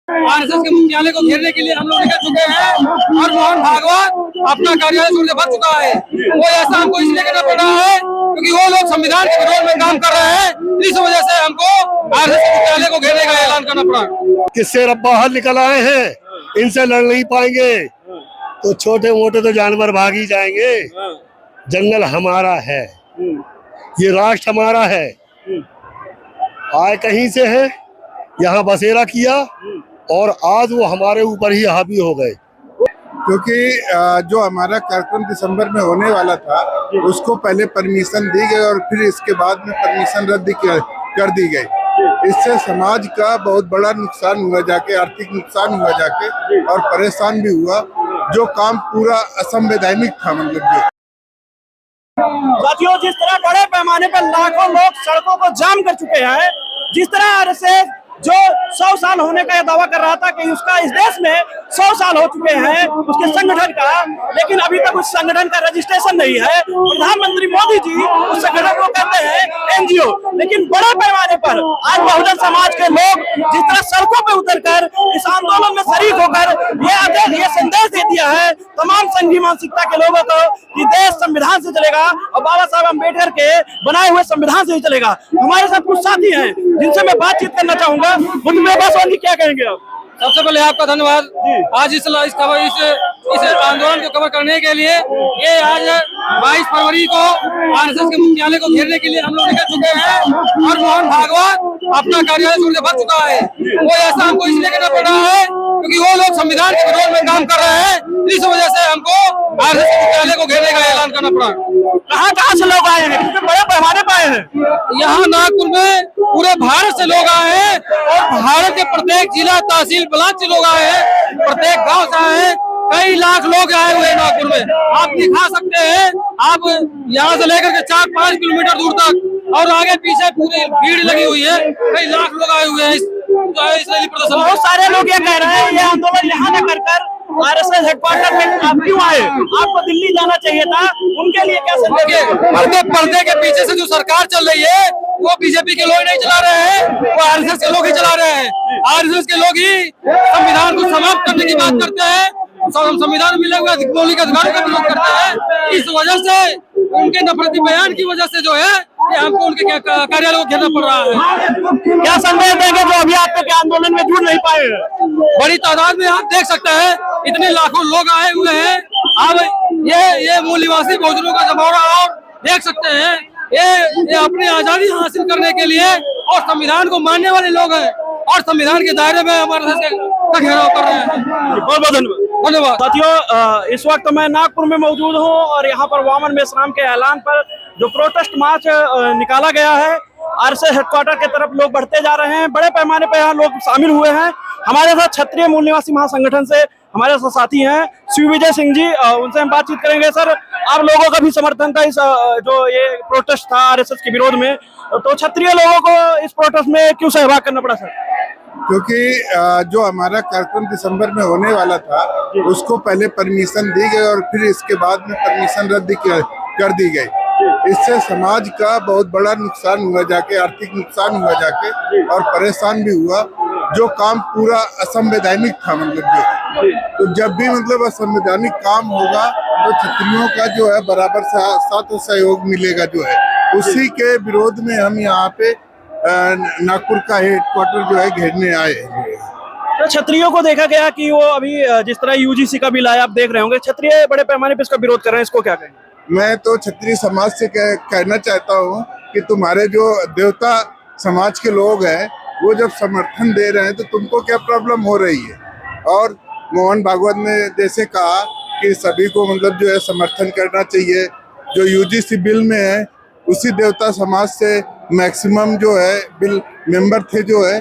RSS के मुख्यालय को घेरने के लिए हम लोग निकल चुके हैं और मोहन भागवत अपना कार्यालय छोड़ के भाग चुका है। वो ऐसा हमको इसलिए करना पड़ रहा है क्योंकि वो लोग संविधान के विरोध में काम कर रहे हैं। इस वजह से हमको आरएसएस के मुख्यालय को घेरने का ऐलान करना पड़ा। किससे रब बाहर निकल आए हैं, इनसे लड़ नहीं पाएंगे तो छोटे मोटे तो जानवर भाग ही जाएंगे। जंगल हमारा है, ये राष्ट्र हमारा है। आए कहीं से है, यहाँ बसेरा किया और आज वो हमारे ऊपर ही हावी हो गए। क्योंकि जो हमारा कार्यक्रम दिसंबर में होने वाला था उसको पहले परमिशन दी गई और फिर इसके बाद में परमिशन रद्द कर दी गई। इससे समाज का बहुत बड़ा नुकसान हुआ जाके, आर्थिक नुकसान हुआ जाके और परेशान भी हुआ। जो काम पूरा असंवैधानिक था, मतलब जो साथियों, जिस तरह बड़े पैमाने पर लाखों लोग सड़कों को जाम कर चुके हैं, जिस तरह आरएसएस जो 100 साल होने का दावा कर रहा था कि उसका इस देश में 100 साल हो चुके हैं उसके संगठन का, लेकिन अभी तक उस संगठन का रजिस्ट्रेशन नहीं है। प्रधानमंत्री मोदी जी उस संगठन को कहते हैं एनजीओ, लेकिन बड़े पैमाने पर आज बहुजन समाज के लोग जिस तरह सड़कों पर उतरकर इस आंदोलन में शरीक होकर ये संदेश दे दिया है तमाम संघी मानसिकता के लोगों को कि देश संविधान से चलेगा और बाबा साहब अम्बेडकर के बनाए हुए संविधान से ही चलेगा। हमारे साथ कुछ साथी हैं जिनसे मैं बातचीत करना चाहूंगा। क्या कहेंगे आप? सबसे पहले आपका धन्यवाद। आज इस आंदोलन को कवर करने के लिए ये आज 22 फरवरी को आरएसएस के मुख्यालय को घेरने के लिए हम लोग निकल चुके हैं और मोहन भागवत अपना कार्यालय छोड़ के भाग चुका है। वो ऐसा हमको इसलिए करना पड़ रहा है क्योंकि वो लोग संविधान के विरोध में काम कर रहे हैं। इस वजह से हमको आरएसएस के मुख्यालय को घेरने का ऐलान करना पड़ा। कहाँ से लोग आए हैं? क्योंकि बड़े पैमाने पर आए हैं। यहाँ नागपुर में पूरे भारत से लोग आए हैं और भारत के प्रत्येक जिला, तहसील, ब्लॉक से लोग आए हैं, प्रत्येक गांव से आए हैं। कई लाख लोग आए हुए हैं नागपुर में। आप दिखा सकते हैं, आप यहाँ से लेकर के 4-5 किलोमीटर दूर तक और आगे पीछे पूरी भीड़ लगी हुई है। कई लाख लोग आए हुए हैं। बहुत सारे लोग ये कह रहे हैं ये आंदोलन यहाँ न कर आरएसएस हेडक्वार्टर में आप क्यों आए? आपको दिल्ली जाना चाहिए था। उनके लिए क्या संदेश? पर्दे के पीछे से जो सरकार चल रही है वो बीजेपी के लोग नहीं चला रहे हैं, वो आरएसएस के लोग ही चला रहे हैं। आरएसएस के लोग ही संविधान को समाप्त करने की बात करते हैं, संविधान में मिले हुए मौलिक अधिकारों का विरोध करते हैं। इस वजह से उनके नफरती बयान की वजह से जो है ये हमको उनके कार्यालय को घेरना पड़ रहा है। क्या संदेश देंगे जो अभी आप के आंदोलन में जुड़ नहीं पाए? बड़ी तादाद में आप देख सकते हैं, इतने लाखों लोग आए हुए हैं। अब ये मूल निवासी बहुजनों का जमावड़ा और देख सकते हैं, ये अपनी आजादी हासिल करने के लिए और संविधान को मानने वाले लोग हैं और संविधान के दायरे में हमारे का घेराव कर रहे हैं। बहुत बहुत धन्यवाद। साथियों, इस वक्त मैं नागपुर में मौजूद हूं और यहाँ पर वामन मेश्राम के ऐलान पर जो प्रोटेस्ट मार्च निकाला गया है, आरएसएस हेडक्वार्टर की तरफ लोग बढ़ते जा रहे हैं। बड़े पैमाने पर यहाँ लोग शामिल हुए हैं। हमारे साथ क्षत्रिय मूल निवासी महासंगठन से हमारे साथ साथी हैं शिव विजय सिंह जी, उनसे हम बातचीत करेंगे। सर, आप लोगों का भी समर्थन था इस जो ये प्रोटेस्ट था आरएसएस के विरोध में, तो क्षत्रिय लोगों को इस प्रोटेस्ट में क्यों सहभाग करना पड़ा सर? क्योंकि जो हमारा कार्यक्रम दिसंबर में होने वाला था उसको पहले परमिशन दी गई और फिर इसके बाद में परमिशन रद्द कर दी गई। इससे समाज का बहुत बड़ा नुकसान हुआ जाके, आर्थिक नुकसान हुआ जाके और परेशान भी हुआ। जो काम पूरा असंवैधानिक था, मतलब जो, तो जब भी मतलब असंवैधानिक काम होगा तो क्षत्रियों का जो है बराबर साथ सहयोग मिलेगा जो है। उसी के विरोध में हम यहाँ पे नागपुर का हेडक्वार्टर जो है घेरने आए हैं। तो क्षत्रियों को देखा गया कि वो अभी जिस तरह यूजीसी का बिल आया, आप देख रहे होंगे, क्षत्रिय बड़े पैमाने पे इसका विरोध कर रहे हैं, इसको क्या कहेंगे? मैं तो क्षत्रिय समाज से कहना चाहता हूँ कि तुम्हारे जो देवता समाज के लोग हैं वो जब समर्थन दे रहे हैं तो तुमको क्या प्रॉब्लम हो रही है? और मोहन भागवत ने जैसे कहा कि सभी को मतलब जो है समर्थन करना चाहिए। जो यूजीसी बिल में है उसी देवता समाज से मैक्सिमम जो है बिल मेंबर थे जो है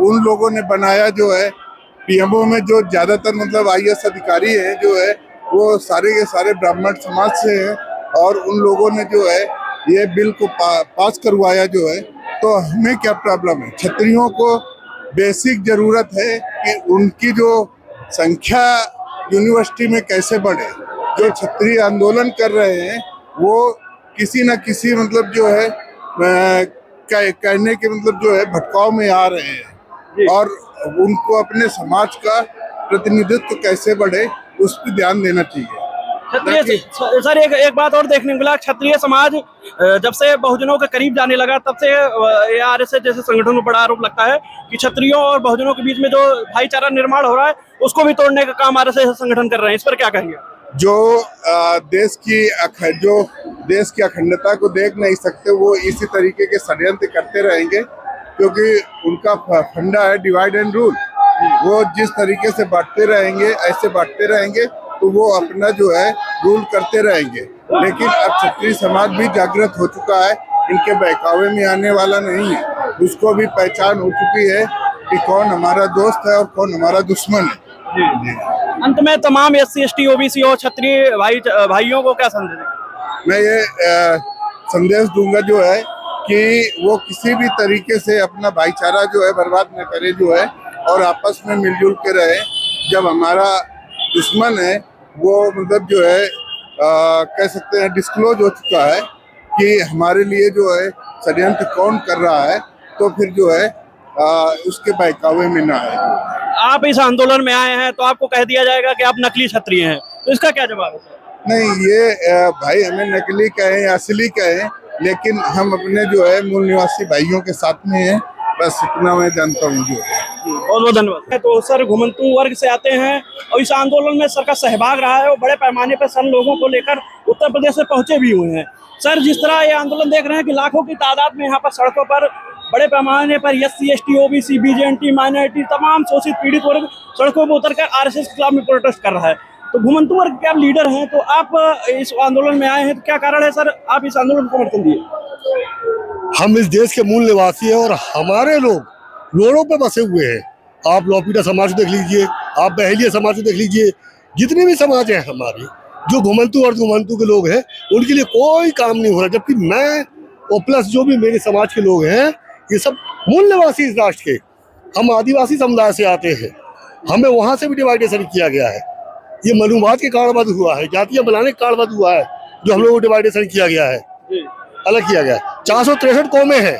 उन लोगों ने बनाया जो है। पीएमओ में जो ज्यादातर मतलब आईएएस अधिकारी हैं जो है वो सारे के सारे ब्राह्मण समाज से हैं और उन लोगों ने जो है ये बिल को पास करवाया जो है। तो हमें क्या प्रॉब्लम है? क्षत्रियों को बेसिक जरूरत है कि उनकी जो संख्या यूनिवर्सिटी में कैसे बढ़े। जो क्षत्रिय आंदोलन कर रहे हैं वो किसी न किसी मतलब जो है कहने के मतलब जो है भटकाव में आ रहे हैं और उनको अपने समाज का प्रतिनिधित्व कैसे बढ़े उस पर ध्यान देना चाहिए। क्षत्रिय सर एक बात और देखने को मिला, क्षत्रिय समाज जब से बहुजनों के करीब जाने लगा तब से ये आरएसएस जैसे संगठन को बड़ा आरोप लगता है कि क्षत्रियों और बहुजनों के बीच में जो भाईचारा निर्माण हो रहा है उसको भी तोड़ने का काम आरएसएस संगठन कर रहे हैं। इस पर क्या कहेंगे? जो देश की अखंडता को देख नहीं सकते वो इसी तरीके के षड्यंत्र करते रहेंगे, क्योंकि उनका फंडा है डिवाइड एंड रूल। वो जिस तरीके से बांटते रहेंगे ऐसे बांटते रहेंगे तो वो अपना जो है रूल करते रहेंगे। लेकिन अब क्षत्रिय समाज भी जागृत हो चुका है, इनके बहकावे में आने वाला नहीं है। उसको भी पहचान हो चुकी है कि कौन हमारा दोस्त है और कौन हमारा दुश्मन है। अंत में तमाम SC ST OBC और क्षत्रिय भाइयों को क्या संदेश देंगे? मैं ये संदेश दूंगा जो है कि वो किसी भी तरीके से अपना भाईचारा जो है बर्बाद न करे जो है, और आपस में मिलजुल के रहे। जब हमारा दुश्मन है वो मतलब जो है कह सकते हैं डिस्क्लोज हो चुका है कि हमारे लिए जो है षड्यंत्र कौन कर रहा है, तो फिर जो है उसके बहकावे में ना आए। आप इस आंदोलन में आए हैं तो आपको कह दिया जाएगा कि आप नकली क्षत्रिय हैं, तो इसका क्या जवाब है? नहीं, ये भाई हमें नकली कहें या असली कहें, लेकिन हम अपने जो है मूल निवासी भाइयों के साथ में हैं, बस इतना मैं जानता हूँ जो है। बहुत बहुत धन्यवाद। तो सर घुमंतू वर्ग से आते हैं और इस आंदोलन में सर का सहभाग रहा है और बड़े पैमाने पर सर लोगों को लेकर उत्तर प्रदेश से पहुंचे भी हुए हैं। सर जिस तरह ये आंदोलन देख रहे हैं कि लाखों की तादाद में यहाँ पर सड़कों पर बड़े पैमाने पर SC ST OBC BJNT minority तमाम शोषित पीड़ित वर्ग सड़कों पर उतरकर RSS के खिलाफ में प्रोटेस्ट कर रहा है। तो घुमंतू वर्ग के आप लीडर हैं, तो आप इस आंदोलन में आए हैं, तो क्या कारण है सर आप इस आंदोलन को समर्थन दिए? हम इस देश के मूल निवासी हैं और हमारे लोग रोडों पे बसे हुए हैं। आप लौपीटा समाज को देख लीजिए, आप बहेलिया समाज को देख लीजिए, जितने भी समाज हैं हमारे, जो घुमंतू और घुमंतू के लोग हैं उनके लिए कोई काम नहीं हो रहा। जबकि मैं और प्लस जो भी मेरे समाज के लोग हैं ये सब मूल निवासी इस राष्ट्र के, हम आदिवासी समुदाय से आते हैं, हमें वहाँ से भी डिवाइडेशन किया गया है। ये मनुवाद के कारणवश हुआ है, जातियाँ बनाने के कारणवश हुआ है, जो हम लोगों को डिवाइडेशन किया गया है, अलग किया गया है। 463 कौमें हैं,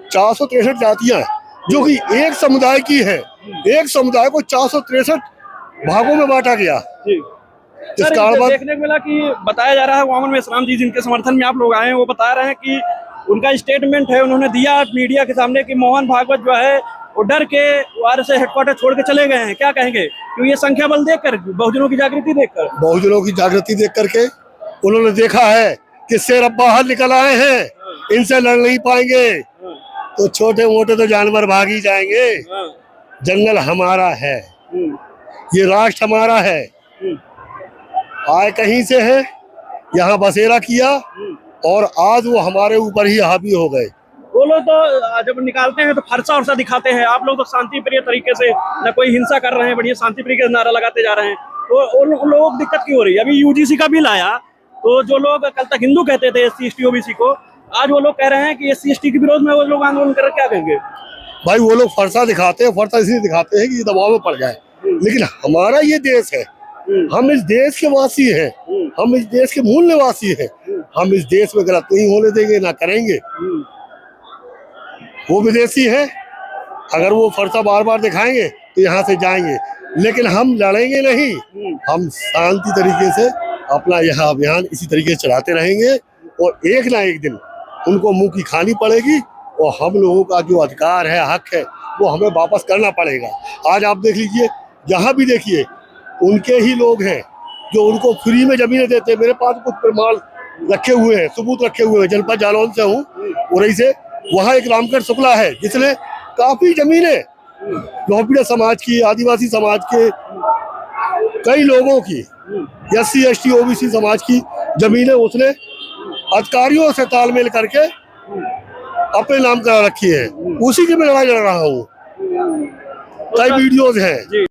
463 जातियाँ जो कि एक समुदाय की है, एक समुदाय को 463 भागों में बांटा गया। इस कारण देखने को मिला कि बताया जा रहा है वामन मेश्राम जी जिनके समर्थन में आप लोग आए हैं वो बता रहे हैं कि उनका स्टेटमेंट है, उन्होंने दिया मीडिया के सामने कि मोहन भागवत जो है वो डर के आरएसएस हेडक्वार्टर छोड़ के चले गए हैं। क्या कहेंगे? क्योंकि ये संख्या बल देखकर, बहुजनों की जागृति देखकर, बहुजनों की जागृति देख करके उन्होंने देखा है कि शेर अब बाहर निकल आए हैं, इनसे लड़ नहीं पाएंगे तो छोटे मोटे तो जानवर भाग ही जाएंगे। जंगल हमारा है, ये राष्ट्र हमारा है, आए कहीं से है, यहाँ बसेरा किया और आज वो हमारे ऊपर ही हावी हो गए। वो लोग तो जब निकालते हैं तो फरसा उरसा दिखाते हैं, आप लोग तो शांति प्रिय तरीके से न कोई हिंसा कर रहे हैं, बढ़िया शांति प्रिय नारा लगाते जा रहे हैं, तो उन लोगों को दिक्कत क्यों हो रही है? अभी UGC का बिल आया तो जो लोग कल तक हिंदू कहते थे SC ST OBC को, आज वो लोग कह रहे हैं कि SC ST के विरोध में वो लोग आंदोलन कर, क्या कहेंगे? भाई वो लोग फरसा दिखाते हैं, फरसा इसलिए दिखाते हैं कि दबाव में पड़ जाए, लेकिन हमारा ये देश है, हम इस देश के वासी हैं, हम इस देश के मूल निवासी हैं, हम इस देश में गलत नहीं होने देंगे, ना करेंगे। वो विदेशी है, अगर वो फरसा बार बार दिखाएंगे तो यहाँ से जाएंगे, लेकिन हम लड़ेंगे नहीं, हम शांति तरीके से अपना यह अभियान इसी तरीके से चलाते रहेंगे और एक ना एक दिन उनको मुंह की खानी पड़ेगी और हम लोगों का जो अधिकार है, हक है, वो हमें वापस करना पड़ेगा। आज आप देख लीजिए, जहाँ भी देखिए उनके ही लोग हैं जो उनको फ्री में जमीनें देते हैं। मेरे पास कुछ प्रमाण रखे हुए हैं, सबूत रखे हुए हैं। जनपद जालौन से हूँ, उरई से, वहाँ एक रामकर शुक्ला है जिसने काफी जमीनें लौपीटा समाज की, आदिवासी समाज के कई लोगों की, SC ST OBC समाज की जमीनें उसने अधिकारियों से तालमेल करके अपने नाम करा रखी है। उसी की मैं लड़ाई लड़ रहा हूँ, कई वीडियोज हैं।